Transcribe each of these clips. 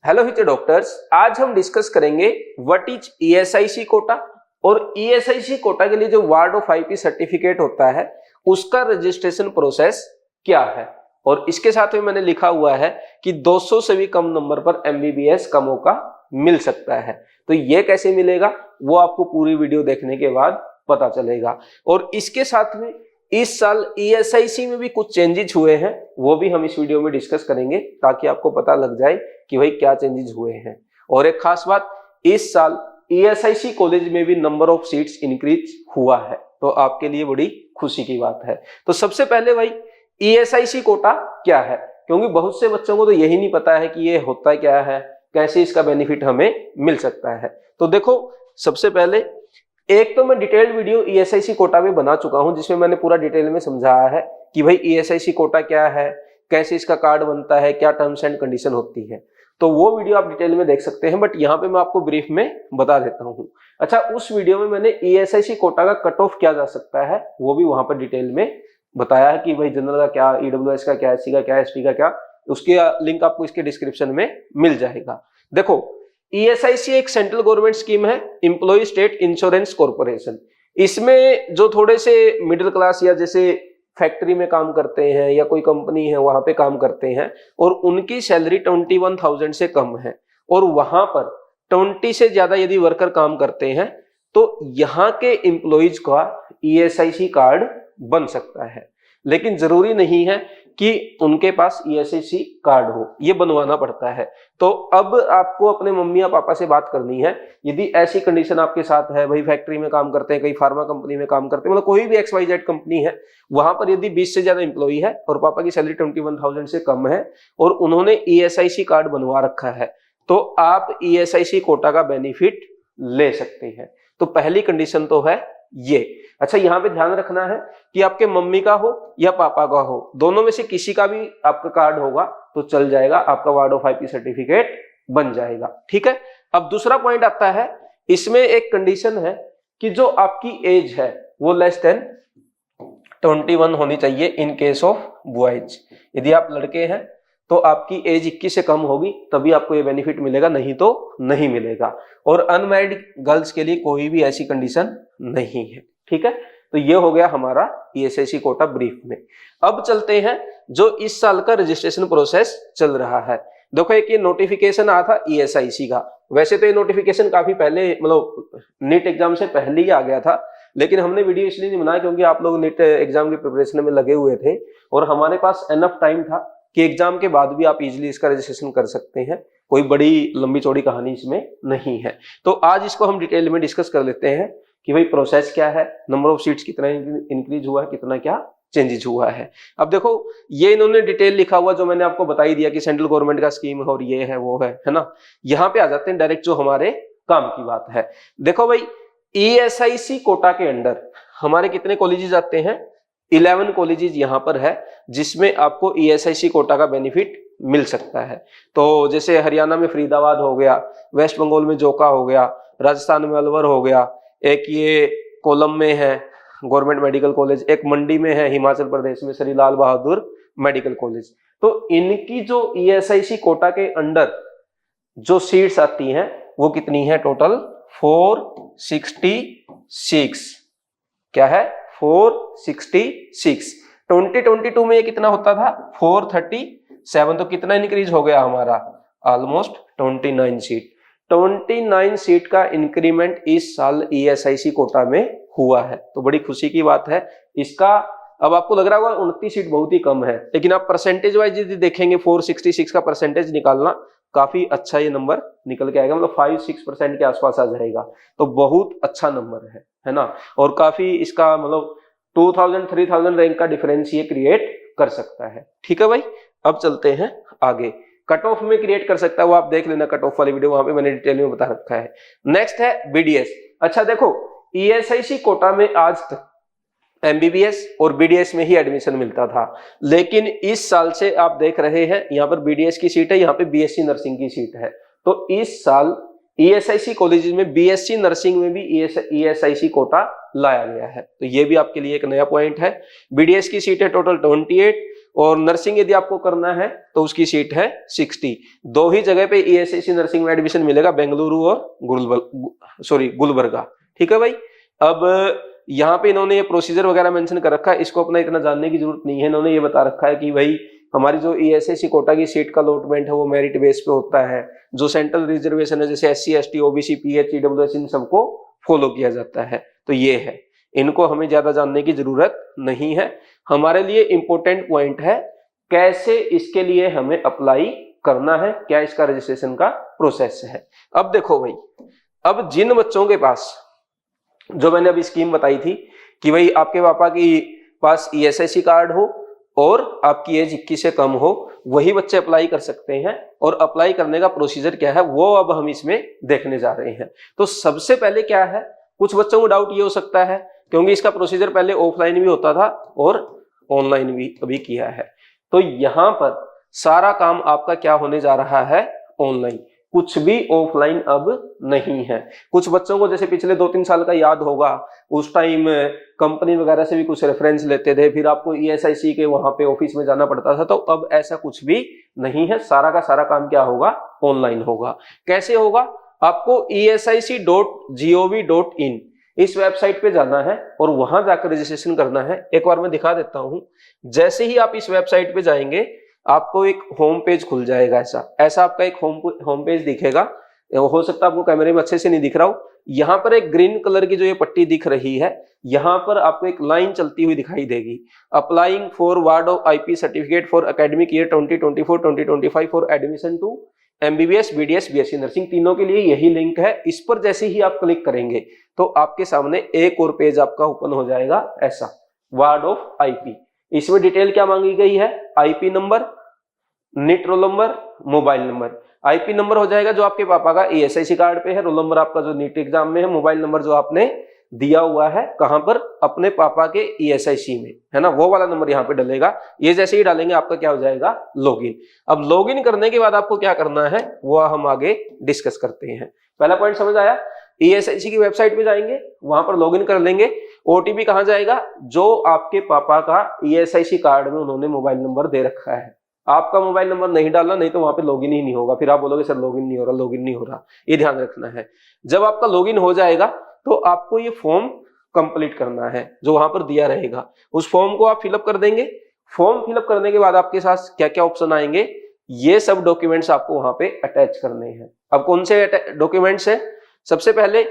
Hello हित doctors, आज हम डिस्कस करेंगे व्हाट इज ईएसआईसी कोटा और ईएसआईसी कोटा के लिए जो वार्ड ऑफ आईपी सर्टिफिकेट होता है उसका रजिस्ट्रेशन प्रोसेस क्या है। और इसके साथ में मैंने लिखा हुआ है कि 200 से भी कम नंबर पर एमबीबीएस का मौका मिल सकता है। तो ये कैसे मिलेगा वो आपको पूरी वीडियो देखने के बाद पता चलेगा। और इसके साथ में इस साल ईएसआईसी में भी कुछ चेंजेस हुए हैं, वो भी हम इस वीडियो में डिस्कस करेंगे ताकि आपको पता लग जाए कि भाई क्या चेंजेस हुए हैं। और एक खास बात, इस साल ईएसआईसी कॉलेज में भी नंबर ऑफ सीट्स इंक्रीज हुआ है, तो आपके लिए बड़ी खुशी की बात है। तो सबसे पहले भाई ईएसआईसी कोटा क्या है, क्योंकि बहुत से बच्चों को तो यही नहीं पता है कि ये होता क्या है, कैसे इसका बेनिफिट हमें मिल सकता है। तो देखो, सबसे पहले एक तो मैं डिटेल्ड वीडियो ईएसआईसी कोटा में बना चुका हूं जिसमें मैंने पूरा डिटेल में समझाया है कि भाई ईएसआईसी कोटा क्या है, कैसे इसका कार्ड बनता है, क्या टर्म्स एंड कंडीशन होती है। तो वो वीडियो आप डिटेल में देख सकते हैं, बट यहाँ पे मैं आपको ब्रीफ में बता देता हूँ। अच्छा, उस वीडियो में मैंने ईएसआईसी कोटा का कट ऑफ क्या जा सकता है वो भी वहां पर डिटेल में बताया है कि भाई जनरल का क्या, ईडब्ल्यूएस का क्या, एससी का क्या, एसटी का क्या। उसके लिंक आपको इसके डिस्क्रिप्शन में मिल जाएगा। देखो, ईएसआईसी एक सेंट्रल गवर्नमेंट स्कीम है, एम्प्लॉय स्टेट इंश्योरेंस कॉर्पोरेशन। इसमें जो थोड़े से मिडिल क्लास या जैसे फैक्ट्री में काम करते हैं या कोई कंपनी है वहां पे काम करते हैं और उनकी सैलरी 21,000 से कम है और वहां पर 20 से ज्यादा यदि वर्कर काम करते हैं तो यहाँ के एम्प्लॉइज का ईएसआईसी कार्ड बन सकता है। लेकिन जरूरी नहीं है कि उनके पास ईएसआईसी कार्ड हो, ये बनवाना पड़ता है। तो अब आपको अपने मम्मी या पापा से बात करनी है, यदि ऐसी कंडीशन आपके साथ है, भाई फैक्ट्री में काम करते हैं, कई फार्मा कंपनी में काम करते हैं, मतलब कोई भी XYZ कंपनी है, वहां पर यदि 20 से ज्यादा एम्प्लॉई है और पापा की सैलरी 21,000 से कम है और उन्होंने ईएसआईसी कार्ड बनवा रखा है, तो आप ईएसआईसी कोटा का बेनिफिट ले सकते हैं। तो पहली कंडीशन तो है ये। अच्छा, यहाँ पे ध्यान रखना है कि आपके मम्मी का हो या पापा का हो, दोनों में से किसी का भी आपका कार्ड होगा तो चल जाएगा, आपका वार्ड ऑफ आईपी सर्टिफिकेट बन जाएगा। ठीक है। अब दूसरा पॉइंट आता है, इसमें एक कंडीशन है कि जो आपकी एज है वो लेस देन 21 होनी चाहिए इन केस ऑफ बॉयज। यदि आप लड़के हैं तो आपकी एज 21 से कम होगी तभी आपको ये बेनिफिट मिलेगा, नहीं तो नहीं मिलेगा। और अनमैरिड गर्ल्स के लिए कोई भी ऐसी कंडीशन नहीं है। ठीक है। तो ये हो गया हमारा ईएसआईसी कोटा ब्रीफ में। अब चलते हैं जो इस साल का रजिस्ट्रेशन प्रोसेस चल रहा है। देखो, एक ये नोटिफिकेशन आया था ईएसआईसी का। वैसे तो ये नोटिफिकेशन काफी पहले, मतलब नीट एग्जाम से पहले ही आ गया था, लेकिन हमने वीडियो इसलिए नहीं बनाया क्योंकि आप लोग नीट एग्जाम की प्रिपरेशन में लगे हुए थे और हमारे पास एनफ टाइम था कि एग्जाम के बाद भी आप इजीली इसका रजिस्ट्रेशन कर सकते हैं। कोई बड़ी लंबी चौड़ी कहानी इसमें नहीं है। तो आज इसको हम डिटेल में डिस्कस कर लेते हैं कि भाई प्रोसेस क्या है, नंबर ऑफ सीट्स कितना इंक्रीज हुआ है, कितना क्या चेंजेस हुआ है। अब देखो, ये इन्होंने डिटेल लिखा हुआ जो मैंने आपको बता ही दिया कि सेंट्रल गवर्नमेंट का स्कीम है और ये है वो है ना। यहाँ पे आ जाते हैं डायरेक्ट जो हमारे काम की बात है। देखो भाई, ईएसआईसी कोटा के अंडर हमारे कितने कॉलेजेस आते हैं? 11 कॉलेजेस यहाँ पर है जिसमें आपको ईएसआईसी कोटा का बेनिफिट मिल सकता है। तो जैसे हरियाणा में फरीदाबाद हो गया, वेस्ट बंगाल में जोका हो गया, राजस्थान में अलवर हो गया, एक ये कोलम में है गवर्नमेंट मेडिकल कॉलेज, एक मंडी में है हिमाचल प्रदेश में श्री लाल बहादुर मेडिकल कॉलेज। तो इनकी जो ईएसआईसी कोटा के अंडर जो सीट्स आती हैं वो कितनी है? टोटल 466। क्या है? 466। 2022 में ये कितना होता था? 437। तो कितना इंक्रीज हो गया हमारा? Almost 29 seat. 29 सीट का इंक्रीमेंट इस साल ईएसआईसी कोटा में हुआ है, तो बड़ी खुशी की बात है इसका। अब आपको लग रहा होगा 29 सीट बहुत ही कम है, लेकिन आप परसेंटेज वाइज यदि देखेंगे 466 का परसेंटेज निकालना काफी अच्छा ये नंबर निकल के आएगा, मतलब 5-6% के आसपास आ जाएगा। तो बहुत अच्छा नंबर है ना। और काफी इसका मतलब 2000-3000 रैंक का डिफरेंस ये क्रिएट कर सकता है। ठीक है भाई, अब चलते हैं आगे। कट ऑफ में क्रिएट कर सकता है वो आप देख लेना, कट ऑफ वाली वीडियो वहां पे मैंने डिटेल में बता रखा है। नेक्स्ट है बीडीएस। अच्छा देखो, ईएसआईसी कोटा में आज तक एमबीबीएस और बीडीएस में ही एडमिशन मिलता था, लेकिन इस साल से आप देख रहे हैं यहाँ पर बीडीएस की सीट है, यहाँ पे बीएससी नर्सिंग की सीट है। तो इस साल ईएसआईसी कॉलेजेस में बीएससी नर्सिंग में भी ईएसआईसी कोटा लाया गया है, तो ये भी आपके लिए एक नया पॉइंट है। बीडीएस की सीट है टोटल 28 और नर्सिंग यदि आपको करना है तो उसकी सीट है 60। दो ही जगह पे ईएसआईसी नर्सिंग में एडमिशन मिलेगा, बेंगलुरु और गुलबर्गा। ठीक है भाई। अब यहाँ पे इन्होंने ये प्रोसीजर वगैरह मेंशन कर रखा है, इसको अपना इतना जानने की जरूरत नहीं है। इन्होंने ये बता रखा है कि भाई हमारी जो ईएसआईसी कोटा की सीट का अलॉटमेंट है वो मेरिट बेस पे होता है। जो सेंट्रल रिजर्वेशन है जैसे SC ST OBC PH EWS इन सबको फॉलो किया जाता है। तो ये है, इनको हमें ज्यादा जानने की जरूरत नहीं है। हमारे लिए इंपॉर्टेंट पॉइंट है कैसे इसके लिए हमें अप्लाई करना है, क्या इसका रजिस्ट्रेशन का प्रोसेस है। अब देखो भाई, अब जिन बच्चों के पास, जो मैंने अभी स्कीम बताई थी कि भाई आपके पापा की पास ईएसआईसी कार्ड हो और आपकी एज 21 से कम हो, वही बच्चे अप्लाई कर सकते हैं। और अप्लाई करने का प्रोसीजर क्या है वो अब हम इसमें देखने जा रहे हैं। तो सबसे पहले क्या है, कुछ बच्चों को डाउट ये हो सकता है क्योंकि इसका प्रोसीजर पहले ऑफलाइन भी होता था और ऑनलाइन भी अभी किया है। तो यहां पर सारा काम आपका क्या होने जा रहा है, ऑनलाइन, कुछ भी ऑफलाइन अब नहीं है। कुछ बच्चों को जैसे पिछले 2-3 साल का याद होगा, उस टाइम कंपनी वगैरह से भी कुछ रेफरेंस लेते थे, फिर आपको ईएसआईसी के वहां पे ऑफिस में जाना पड़ता था। तो अब ऐसा कुछ भी नहीं है, सारा का सारा काम क्या होगा, ऑनलाइन होगा। कैसे होगा, आपको esi.gov.in इस वेबसाइट पे जाना है और वहां जाकर रजिस्ट्रेशन करना है। एक बार मैं दिखा देता हूं। जैसे ही आप इस वेबसाइट पे जाएंगे आपको एक होम पेज खुल जाएगा। ऐसा आपका एक होम पेज दिखेगा। हो सकता है आपको कैमरे में अच्छे से नहीं दिख रहा हो। यहाँ पर एक ग्रीन कलर की जो ये पट्टी दिख रही है, यहाँ पर आपको एक लाइन चलती हुई दिखाई देगी, applying for ward of IP certificate for academic year 2024-2025 for admission to MBBS BDS BSc nursing, तीनों के लिए यही लिंक है। इस पर जैसे ही आप क्लिक करेंगे तो आपके सामने एक और पेज आपका ओपन हो जाएगा, ऐसा वार्ड ऑफ आईपी। इसमें डिटेल क्या मांगी गई है, IP number, NEET roll number, mobile number. IP number हो जाएगा जो आपके पापा का ईएसआईसी कार्ड पे है, रोल नंबर आपका जो नीट एग्जाम में है, मोबाइल नंबर जो आपने दिया हुआ है कहां पर, अपने पापा के ईएसआईसी में, है ना, वो वाला नंबर यहाँ पे डलेगा। ये जैसे ही डालेंगे आपका क्या हो जाएगा, लॉगिन। अब लॉगिन करने के बाद आपको क्या करना है वो हम आगे डिस्कस करते हैं। पहला पॉइंट समझ आया, ईएसआईसी की वेबसाइट पे जाएंगे, वहां पर लॉगिन कर लेंगे। ओटीपी कहां जाएगा, जो आपके पापा का ईएसआईसी कार्ड में उन्होंने मोबाइल नंबर दे रखा है। आपका मोबाइल नंबर नहीं डालना, नहीं तो वहां पे लॉगिन ही नहीं होगा। फिर आप बोलोगे सर लॉगिन नहीं हो रहा, लॉगिन नहीं हो रहा, ये ध्यान रखना है। जब आपका लॉगिन हो जाएगा तो आपको ये फॉर्म कंप्लीट करना है जो वहां पर दिया रहेगा। उस फॉर्म को आप फिलअप कर देंगे। फॉर्म फिलअप करने के बाद आपके साथ क्या क्या ऑप्शन आएंगे, ये सब डॉक्यूमेंट्स आपको वहां पे अटैच करने हैं। अब कौन से डॉक्यूमेंट्स है, सबसे पहले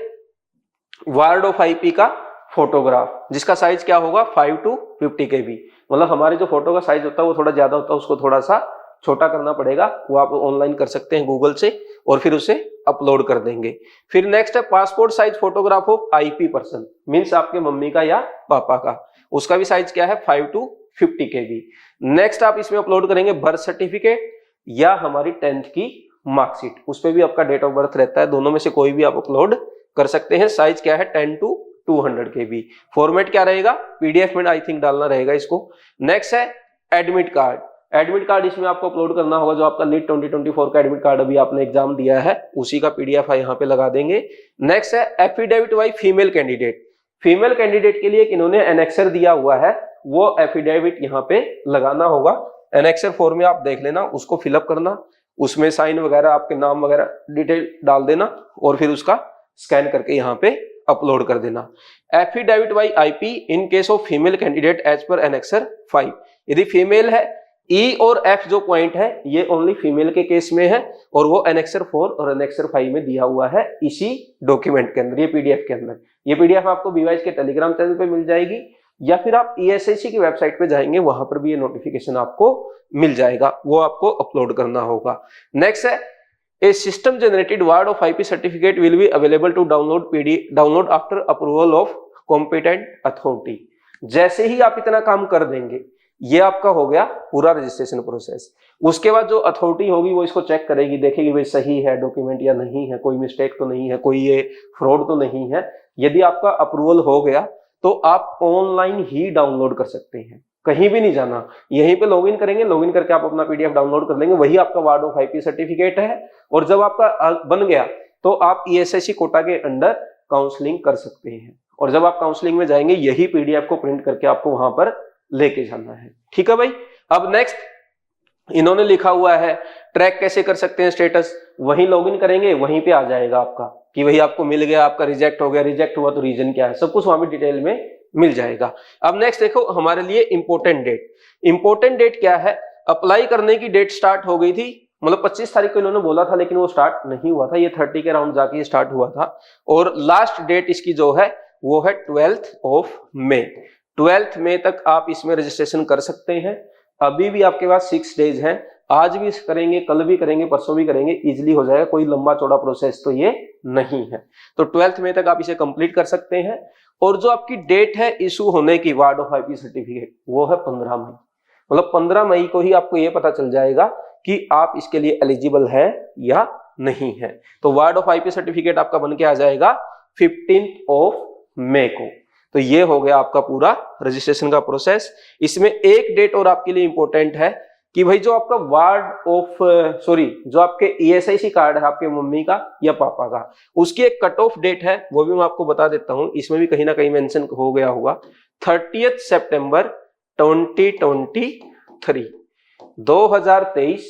वार्ड ऑफ आईपी का फोटोग्राफ, जिसका साइज क्या होगा 5 to 50 KB। मतलब हमारे जो फोटो का साइज होता है वो थोड़ा ज्यादा होता है, उसको थोड़ा सा छोटा करना पड़ेगा। वो आप ऑनलाइन कर सकते हैं गूगल से और फिर उसे अपलोड कर देंगे। फिर नेक्स्ट है passport size photograph of IP person, means आपके मम्मी का या पापा का, उसका भी साइज क्या है 5 to 50 KB। नेक्स्ट आप इसमें अपलोड करेंगे बर्थ सर्टिफिकेट या हमारी 10th की मार्कशीट, उस पर भी आपका डेट ऑफ बर्थ रहता है, दोनों में से कोई भी आप अपलोड कर सकते हैं। साइज क्या है 10 to 200 KB। फॉर्मेट क्या रहेगा, पीडीएफ में आई थिंक डालना रहेगा इसको। नेक्स्ट है एडमिट कार्ड। एडमिट कार्ड इसमें आपको अपलोड करना होगा, जो आपका नीट 2024 का एडमिट कार्ड अभी आपने एग्जाम दिया है उसी का पीडीएफ यहाँ पे लगा देंगे। नेक्स्ट है affidavit by female candidate. Female candidate के लिए इन्होंने एनेक्सर दिया हुआ है, वो एफिडेविट यहाँ पे लगाना होगा। एनेक्सर फॉर्म में आप देख लेना, उसको फिलअप करना, उसमें साइन वगैरह आपके नाम वगैरह डिटेल डाल देना और फिर उसका स्कैन करके यहाँ पे अपलोड कर देना। Affidavit by IP in case of female candidate as पर एनेक्सर 5। यदि फीमेल है, ई और एफ जो पॉइंट है ये ओनली फीमेल के केस में है और वो एनेक्सर 4 और एनेक्सर 5 में दिया हुआ है इसी डॉक्यूमेंट के अंदर, ये पीडीएफ के अंदर। ये पीडीएफ आपको बीवाइस के टेलीग्राम चैनल पे मिल जाएगी या फिर आप ईएसआईसी की वेबसाइट पे जाएंगे, वहां पर भी ये नोटिफिकेशन आपको मिल जाएगा, वो आपको अपलोड करना होगा। नेक्स्ट है A system generated word of IP certificate will be available to download after approval of competent authority। जैसे ही आप इतना काम कर देंगे, ये आपका हो गया पूरा रजिस्ट्रेशन प्रोसेस। उसके बाद जो अथॉरिटी होगी वो इसको चेक करेगी, देखेगी भाई सही है डॉक्यूमेंट या नहीं है, कोई मिस्टेक तो नहीं है, कोई ये फ्रॉड तो नहीं है। यदि आपका अप्रूवल हो गया तो आप ऑनलाइन ही डाउनलोड कर सकते हैं, कहीं भी नहीं जाना, यहीं पे लॉगिन करेंगे, लॉगिन करके आप अपना पीडीएफ डाउनलोड कर लेंगे, वही आपका वार्ड ऑफ आईपी सर्टिफिकेट है। और जब आपका बन गया तो आप ईएसआईसी कोटा के अंडर काउंसलिंग कर सकते हैं। और जब आप काउंसलिंग में जाएंगे यही पीडीएफ को प्रिंट करके आपको वहां पर लेके जाना है। ठीक है भाई। अब नेक्स्ट इन्होंने लिखा हुआ है ट्रैक कैसे कर सकते हैं स्टेटस, वहीं लॉगिन करेंगे वहीं पे आ जाएगा आपका कि वही आपको मिल गया, आपका रिजेक्ट हो गया, रिजेक्ट हुआ तो रीजन क्या है, सब कुछ वहां पे डिटेल में मिल जाएगा। अब नेक्स्ट देखो हमारे लिए इंपॉर्टेंट डेट। इंपॉर्टेंट डेट क्या है, अप्लाई करने की डेट स्टार्ट हो गई थी, मतलब 25 तारीख को इन्होंने बोला था लेकिन वो स्टार्ट नहीं हुआ था, ये 30 के राउंड जाके स्टार्ट हुआ था। और लास्ट डेट इसकी जो है वो है 12th ऑफ मई। 12th मई तक आप इसमें रजिस्ट्रेशन कर सकते हैं। अभी भी आपके पास 6 डेज हैं, आज भी करेंगे, कल भी करेंगे, परसों भी करेंगे, इजीली हो जाएगा, कोई लंबा चौड़ा प्रोसेस तो ये नहीं है। तो 12th मई तक आप इसे कंप्लीट कर सकते हैं। और जो आपकी डेट है इशू होने की वार्ड ऑफ आईपी सर्टिफिकेट वो है 15 मई, मतलब 15 मई को ही आपको ये पता चल जाएगा कि आप इसके लिए एलिजिबल है या नहीं है। तो वार्ड ऑफ आईपी सर्टिफिकेट आपका बन के आ जाएगा 15th ऑफ मई को। तो ये हो गया आपका पूरा रजिस्ट्रेशन का प्रोसेस। इसमें एक डेट और आपके लिए इंपॉर्टेंट है कि भाई जो आपका वार्ड ऑफ जो आपके ईएसआईसी कार्ड है आपके मम्मी का या पापा का, उसकी एक कट ऑफ डेट है, वो भी मैं आपको बता देता हूं, इसमें भी कहीं ना कहीं मेंशन हो गया होगा, 30 सितंबर 2023, 2023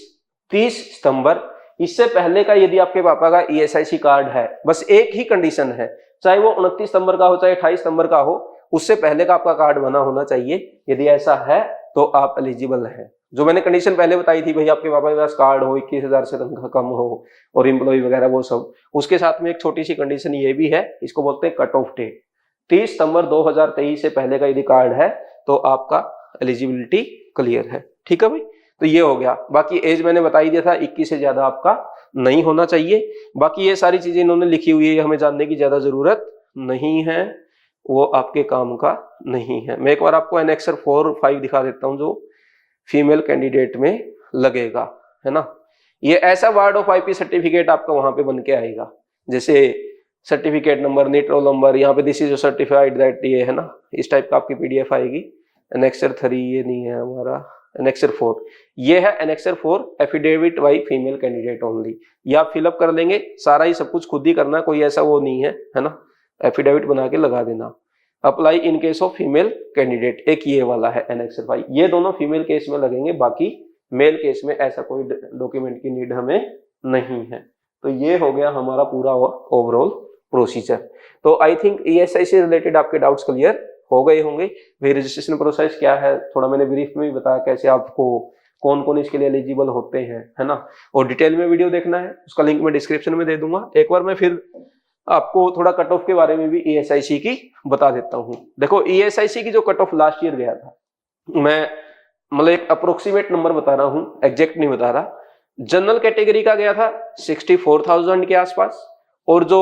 30 सितंबर। इससे पहले का यदि आपके पापा का ईएसआईसी कार्ड है, बस एक ही कंडीशन है, चाहे वो 29 सितंबर का हो चाहे 28 सितंबर का हो, उससे पहले का आपका कार्ड बना होना चाहिए। यदि ऐसा है तो आप एलिजिबल हैं। जो मैंने कंडीशन पहले बताई थी, भाई आपके पापा के पास कार्ड हो, 21,000 से तनख्वाह कम हो और एम्प्लॉय वगैरह वो सब, उसके साथ में एक छोटी सी कंडीशन ये भी है, इसको बोलते हैं कट ऑफ डेट। 30 सितंबर 2023 से पहले का यदि कार्ड है तो आपका एलिजिबिलिटी क्लियर है। ठीक है भाई। तो ये हो गया। बाकी एज मैंने बता ही दिया था, 21 से ज्यादा आपका नहीं होना चाहिए। बाकी ये सारी चीजें इन्होंने लिखी हुई है, हमें जानने की ज्यादा जरूरत नहीं है, वो आपके काम का नहीं है। मैं एक बार आपको एनेक्सर 4 और 5 दिखा देता हूं जो फीमेल कैंडिडेट में लगेगा, है ना। ये ऐसा वार्ड ऑफ आईपी सर्टिफिकेट आपका वहां पे बन के आएगा, जैसे certificate number, NEET roll number, यहाँ पे दिस इज सर्टिफाइड दैट, ये है ना, इस टाइप का आपकी पीडीएफ आएगी। एनेक्सर 3 ये नहीं है हमारा, एनेक्सर 4 ये है। Annexure 4 affidavit by female candidate only, ये आप फिलअप कर लेंगे, सारा ही सब कुछ खुद ही करना, कोई ऐसा वो नहीं है ना, एफिडेविट बना के लगा देना। Apply in case of female candidate, एक ये वाला है एनेक्सर 5, ये दोनों फीमेल केस में लगेंगे, बाकी मेल केस में ऐसा कोई डॉक्यूमेंट की नीड हमें नहीं है। तो ये हो गया हमारा पूरा ओवरऑल प्रोसीजर। तो आई थिंक ईएसआई से रिलेटेड आपके डाउट्स क्लियर हो गए होंगे। भाई रजिस्ट्रेशन प्रोसेस क्या है थोड़ा मैंने ब्रीफ में भी बताया, कैसे आपको कौन कौन इसके लिए एलिजिबल होते हैं, है ना। और डिटेल में वीडियो देखना है उसका लिंक मैं डिस्क्रिप्शन में दे दूंगा। एक बार मैं फिर आपको थोड़ा कट ऑफ के बारे में भी ईएसआईसी की बता देता हूं। देखो ईएसआईसी की जो कट ऑफ लास्ट ईयर गया था, मैं मतलब एक अप्रोक्सीमेट नंबर बता रहा हूं, एग्जैक्ट नहीं बता रहा। जनरल कैटेगरी का गया था 64,000 के आसपास, और जो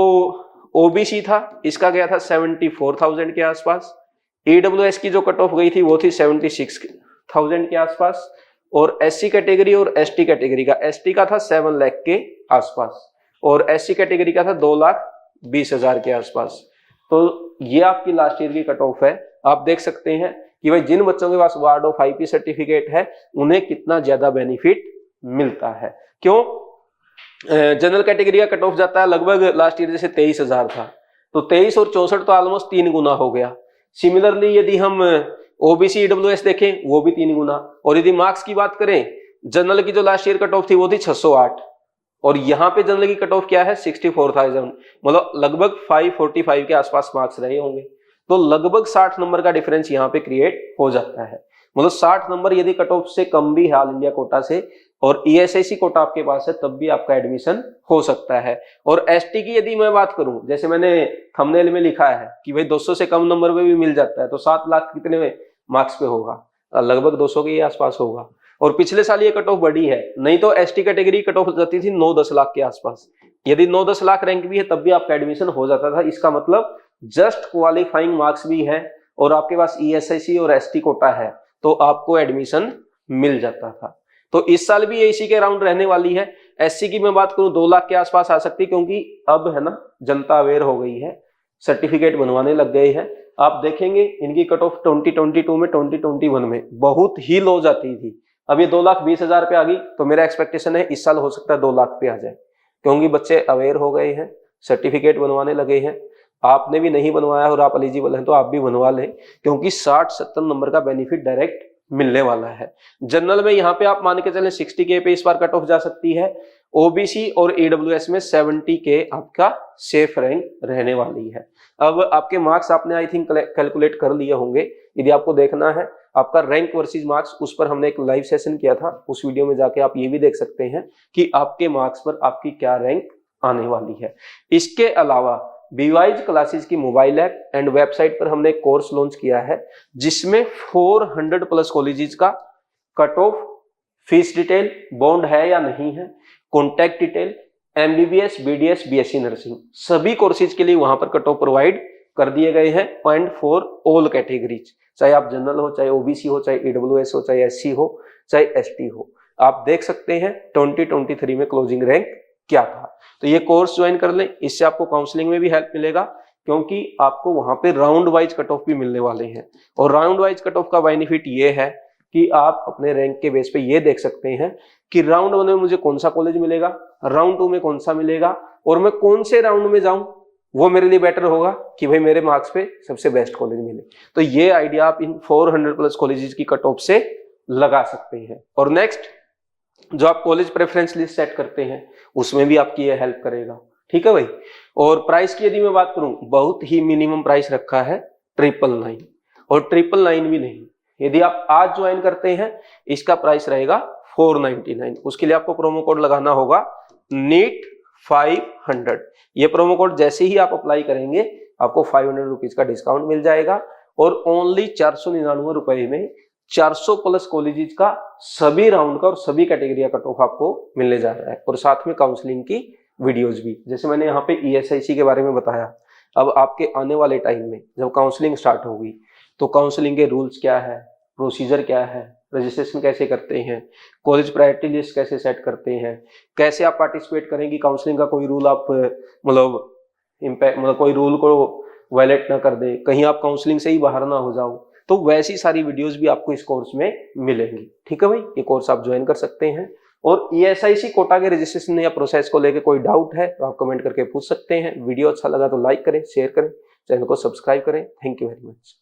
ओबीसी था इसका गया था 74,000 के आसपास। ईडब्ल्यूएस की जो कट ऑफ गई थी वो थी 76,000 के आसपास, और एससी कैटेगरी और एसटी कैटेगरी का, एसटी का था 7 लाख के आसपास और एससी कैटेगरी का था 2,20,000 के आसपास। तो ये आपकी लास्ट ईयर की कट ऑफ है। आप देख सकते हैं कि भाई जिन बच्चों के पास वार्ड ऑफ आईपी सर्टिफिकेट है उन्हें कितना ज्यादा बेनिफिट मिलता है। क्यों? जनरल कैटेगरी का कट ऑफ जाता है लगभग लास्ट ईयर जैसे 23,000 था, तो 23 और 64 तो ऑलमोस्ट 3 गुना हो गया। सिमिलरली यदि हम ओबीसी ईडब्ल्यूएस देखें वो भी 3 गुना, और यदि मार्क्स की बात करें जनरल की जो लास्ट ईयर कट ऑफ थी वो थी 608, और यहाँ पे जनरल की कट ऑफ क्या है 64,000, मतलब लगभग 545 के आसपास मार्क्स रहे होंगे। तो लगभग 60 नंबर का डिफरेंस यहाँ पे क्रिएट हो जाता है। मतलब 60 नंबर यदि कट ऑफ से कम भी है ऑल इंडिया कोटा से और ईएसआईसी कोटा आपके पास है तब भी आपका एडमिशन हो सकता है। और एसटी की यदि मैं बात करूं, जैसे मैंने थंबनेल में लिखा है कि भाई 200 से कम नंबर पे भी मिल जाता है, तो 7 लाख कितने मार्क्स पे होगा? लगभग 200 के आसपास होगा। और पिछले साल ये कट ऑफ बढ़ी है, नहीं तो एसटी कैटेगरी कट ऑफ जाती थी 9-10 लाख के आसपास। यदि 9-10 लाख रैंक भी है तब भी आपका एडमिशन हो जाता था। इसका मतलब जस्ट क्वालिफाइंग मार्क्स भी है और आपके पास ईएसआईसी और एसटी कोटा है तो आपको एडमिशन मिल जाता था। तो इस साल भी इसी के अराउंड रहने वाली है। एससी की मैं बात करूं 2 लाख के आसपास आ सकती, क्योंकि अब है ना जनता अवेयर हो गई है, सर्टिफिकेट बनवाने लग गए हैं। आप देखेंगे इनकी कट ऑफ 2022 में 2021 में बहुत ही लो जाती थी, अब ये 2,20,000 पे आ गई। तो मेरा एक्सपेक्टेशन है इस साल हो सकता है 2 लाख पे आ जाए, क्योंकि बच्चे अवेयर हो गए हैं सर्टिफिकेट बनवाने लगे हैं। आपने भी नहीं बनवाया और आप एलिजिबल हैं तो आप भी बनवा लें, क्योंकि 60-70 नंबर का बेनिफिट डायरेक्ट मिलने वाला है। जनरल में यहाँ पे आप मान के चलें 60K पे इस बार कट ऑफ जा सकती है। ओबीसी और ईडब्ल्यूएस में 70K आपका सेफ रैंक रहने वाली है। अब आपके मार्क्स आपने आई थिंक कैलकुलेट कर लिए होंगे। यदि आपको देखना है आपका रैंक वर्सेस मार्क्स, उस पर हमने एक लाइव सेशन किया था, उस वीडियो में जाके आप ये भी देख सकते हैं कि आपके मार्क्स पर आपकी क्या रैंक आने वाली है। इसके अलावा बीवाइज क्लासेस की मोबाइल ऐप एंड वेबसाइट पर हमने एक कोर्स लॉन्च किया है, जिसमें 400 प्लस कॉलेजेस का cut off, fees detail, bond है या नहीं है, contact detail, MBBS, BDS, BSc nursing, सभी कोर्सेज के लिए वहां पर कट ऑफ प्रोवाइड कर दिए गए हैं। पॉइंट फॉर ऑल कैटेगरीज, चाहे आप जनरल हो, चाहे ओबीसी हो, चाहे ईडब्ल्यूएस हो, चाहे एससी हो, चाहे एसटी हो। आप देख सकते हैं 2023 में क्लोजिंग रैंक क्या था। तो ये कोर्स ज्वाइन कर लें, इससे आपको काउंसलिंग में भी हेल्प मिलेगा, क्योंकि आपको वहां पे राउंड वाइज कट ऑफ भी मिलने वाले हैं। और राउंड वाइज कट ऑफ का बेनिफिट ये है कि आप अपने रैंक के बेस पे ये देख सकते हैं कि राउंड 1 में मुझे कौन सा कॉलेज मिलेगा, राउंड 2 में कौन सा मिलेगा, और मैं कौन से राउंड में जाऊं वो मेरे लिए बेटर होगा कि भाई मेरे मार्क्स पे सबसे बेस्ट कॉलेज मिले। तो ये आइडिया आप इन 400 प्लस कॉलेजेस की कट ऑफ से लगा सकते हैं। और नेक्स्ट, जो आप कॉलेज प्रेफरेंस लिस्ट सेट करते हैं उसमें भी आपकी ये हेल्प करेगा। ठीक है भाई। और प्राइस की यदि मैं बात करूं, बहुत ही मिनिमम प्राइस रखा है 999, और 999 भी नहीं। यदि आप आज ज्वाइन करते हैं इसका प्राइस रहेगा 499। उसके लिए आपको प्रोमो कोड लगाना होगा NEET 500। ये प्रोमो कोड जैसे ही आप अप्लाई करेंगे आपको 500 रुपीज का डिस्काउंट मिल जाएगा, और ओनली 499 रुपए में 400 प्लस कॉलेजेस का सभी राउंड का और सभी कैटेगरी का कट ऑफ आपको मिलने जा रहा है, और साथ में काउंसलिंग की वीडियोस भी। जैसे मैंने यहाँ पे ESIC के बारे में बताया, अब आपके आने वाले टाइम में जब काउंसलिंग स्टार्ट होगी तो काउंसलिंग के रूल्स क्या है, प्रोसीजर क्या है, रजिस्ट्रेशन कैसे करते हैं, कॉलेज प्रायोरिटी लिस्ट कैसे सेट करते हैं, कैसे आप पार्टिसिपेट करेंगे, काउंसलिंग का कोई रूल आप मतलब कोई रूल को वायलेट ना कर दें, कहीं आप काउंसलिंग से ही बाहर ना हो जाओ, तो वैसी सारी वीडियोस भी आपको इस कोर्स में मिलेंगी। ठीक है भाई, ये कोर्स आप ज्वाइन कर सकते हैं। और ESIC कोटा के रजिस्ट्रेशन या प्रोसेस को लेकर कोई डाउट है तो आप कमेंट करके पूछ सकते हैं। वीडियो अच्छा लगा तो लाइक करें, शेयर करें, चैनल को सब्सक्राइब करें। Thank you very much.